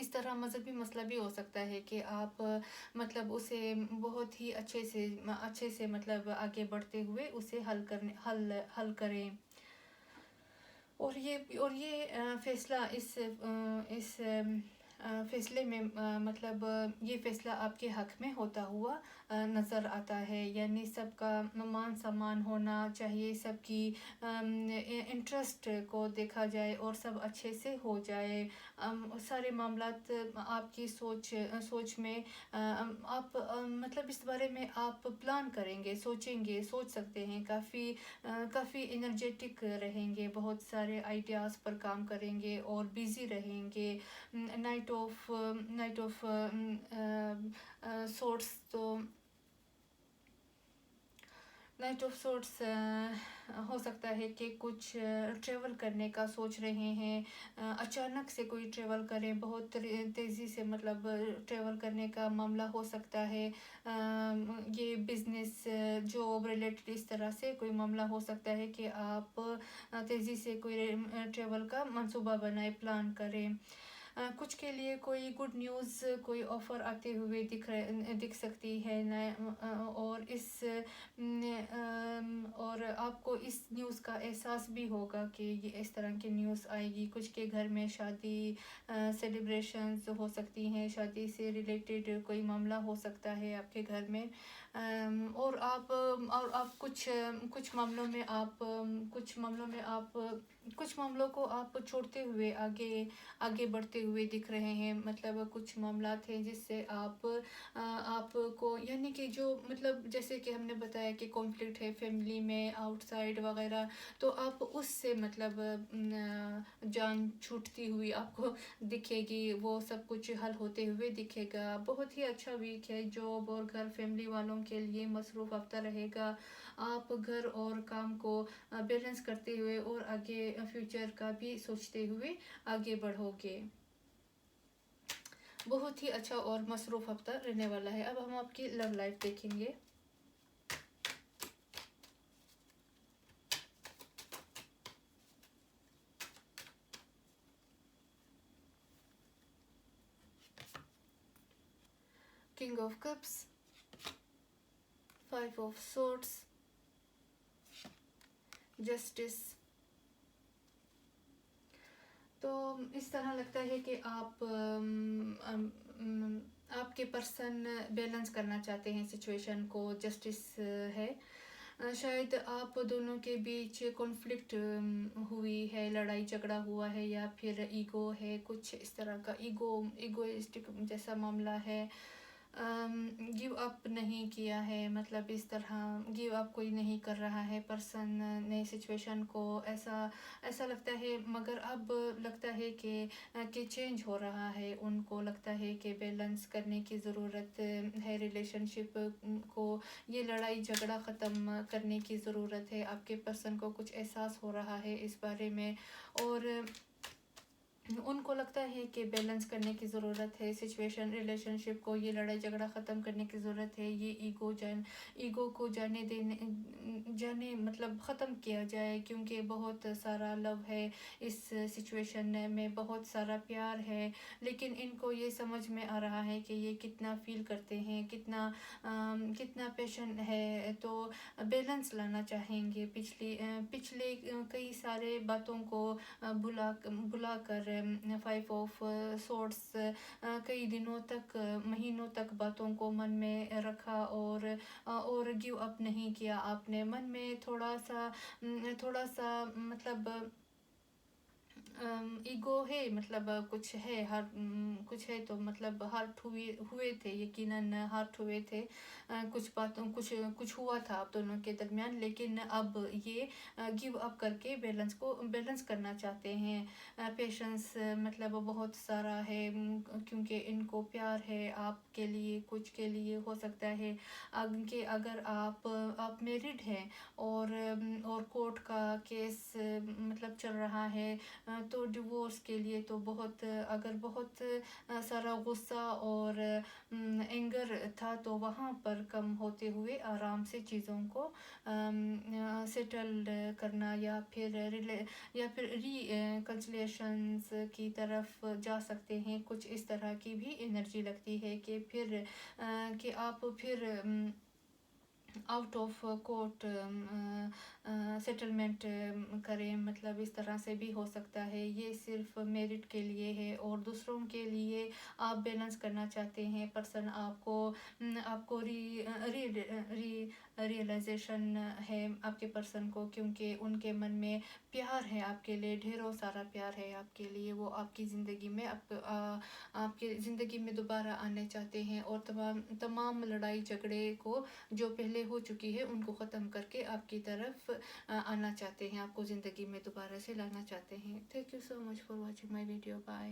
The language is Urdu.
اس طرح مذہبی مسئلہ بھی ہو سکتا ہے کہ آپ مطلب اسے بہت ہی اچھے سے مطلب آگے بڑھتے ہوئے اسے حل کریں. اور یہ فیصلہ اس فیصلے میں مطلب یہ فیصلہ آپ کے حق میں ہوتا ہوا نظر آتا ہے. یعنی سب کا مان سمان ہونا چاہیے, سب کی انٹرسٹ کو دیکھا جائے اور سب اچھے سے ہو جائے. سارے معاملات آپ کی سوچ میں آپ مطلب اس بارے میں آپ پلان کریں گے, سوچ سکتے ہیں, کافی انرجیٹک رہیں گے, بہت سارے آئیڈیاز پر کام کریں گے اور بیزی رہیں گے. نائٹ آف سورٹس تو نائٹ آف سورٹس ہو سکتا ہے کہ کچھ ٹریول کرنے کا سوچ رہے ہیں, اچانک سے کوئی ٹریول کریں, بہت تیزی سے مطلب ٹریول کرنے کا معاملہ ہو سکتا ہے. یہ بزنس جاب ریلیٹڈ اس طرح سے کوئی معاملہ ہو سکتا ہے کہ آپ تیزی سے کوئی ٹریول کا منصوبہ بنائیں, پلان کریں. کچھ کے لیے کوئی گڈ نیوز, کوئی آفر آتے ہوئے دکھ سکتی ہے, اور آپ کو اس نیوز کا احساس بھی ہوگا کہ یہ اس طرح کی نیوز آئے گی. کچھ کے گھر میں شادی سیلیبریشنز ہو سکتی ہیں, شادی سے ریلیٹڈ کوئی معاملہ ہو سکتا ہے آپ کے گھر میں. اور آپ کچھ معاملوں کو آپ چھوڑتے ہوئے آگے بڑھتے ہوئے دکھ رہے ہیں. مطلب کچھ معاملات ہیں جس سے آپ کو, یعنی کہ جو مطلب جیسے کہ ہم نے بتایا کہ کانفلکٹ ہے فیملی میں, آؤٹ سائڈ وغیرہ, تو آپ اس سے مطلب جان چھوٹتی ہوئی آپ کو دکھے گی, وہ سب کچھ حل ہوتے ہوئے دکھے گا. بہت ہی اچھا ویک ہے جاب اور گھر فیملی والوں کے لیے مصروف ہفتہ رہے گا. آپ گھر اور کام کو بیلنس کرتے ہوئے اور آگے فیوچر کا بھی سوچتے ہوئے آگے بڑھو گے. بہت ہی اچھا اور مصروف ہفتہ رہنے والا ہے. اب ہم آپ کی لو لائف دیکھیں گے. King of cups, 5 of swords, justice. تو اس طرح لگتا ہے کہ آپ کے پرسن بیلنس کرنا چاہتے ہیں سچویشن کو. جسٹس ہے, شاید آپ دونوں کے بیچ کانفلکٹ ہوئی ہے, لڑائی جھگڑا ہوا ہے, یا پھر ایگو ہے, کچھ اس طرح کا ایگوئسٹک جیسا معاملہ ہے. گیو اپ نہیں کیا ہے, مطلب اس طرح گیو اپ کوئی نہیں کر رہا ہے پرسن نے سچویشن کو, ایسا لگتا ہے. مگر اب لگتا ہے کہ چینج ہو رہا ہے. ان کو لگتا ہے کہ بیلنس کرنے کی ضرورت ہے ریلیشن شپ کو, یہ لڑائی جھگڑا ختم کرنے کی ضرورت ہے. آپ کے پرسن کو کچھ احساس ہو رہا ہے اس بارے میں, اور ان کو لگتا ہے کہ بیلنس کرنے کی ضرورت ہے سچویشن, ریلیشن شپ کو, یہ لڑائی جھگڑا ختم کرنے کی ضرورت ہے. یہ ایگو کو جانے مطلب ختم کیا جائے, کیونکہ بہت سارا لو ہے اس سچویشن میں, بہت سارا پیار ہے, لیکن ان کو یہ سمجھ میں آ رہا ہے کہ یہ کتنا فیل کرتے ہیں, کتنا پیشن ہے. تو بیلنس لانا چاہیں گے. پچھلے کئی سارے باتوں کو بلا کر 5 آف سورڈس, کئی دنوں تک, مہینوں تک باتوں کو من میں رکھا اور گیو اپ نہیں کیا آپ نے. من میں تھوڑا سا مطلب ایگو ہے, مطلب کچھ ہے تو مطلب ہارٹ ہوئے تھے, یقیناً ہارٹ ہوئے تھے, کچھ ہوا تھا آپ دونوں کے درمیان, لیکن اب یہ گیو اپ کر کے بیلنس کرنا چاہتے ہیں. پیشنس مطلب بہت سارا ہے, کیونکہ ان کو پیار ہے آپ کے لیے. کچھ کے لیے ہو سکتا ہے کہ اگر آپ میرڈ ہیں اور کورٹ کا کیس مطلب چل رہا ہے, تو ڈیورس کے لیے تو بہت اگر بہت سارا غصہ اور اینگر تھا تو وہاں پر کم ہوتے ہوئے آرام سے چیزوں کو سیٹل کرنا یا پھر ری کنسلیشنز کی طرف جا سکتے ہیں. کچھ اس طرح کی بھی انرجی لگتی ہے کہ پھر کہ آپ پھر آؤٹ آف کورٹ سیٹلمنٹ کریں. مطلب اس طرح سے بھی ہو سکتا ہے. یہ صرف میرٹ کے لیے ہے اور دوسروں کے لیے آپ بیلنس کرنا چاہتے ہیں. پرسن آپ کو ریئلائزیشن ہے آپ کے پرسن کو, کیونکہ ان کے من میں پیار ہے آپ کے لیے, ڈھیروں سارا پیار ہے آپ کے لیے. وہ آپ کی زندگی میں آپ کے زندگی میں دوبارہ آنے چاہتے ہیں اور تمام لڑائی جھگڑے کو جو پہلے ہو چکی ہے ان کو ختم کر کے آپ کی طرف آنا چاہتے ہیں, آپ کو زندگی میں دوبارہ سے لانا چاہتے ہیں. Thank you so much for watching my video. Bye.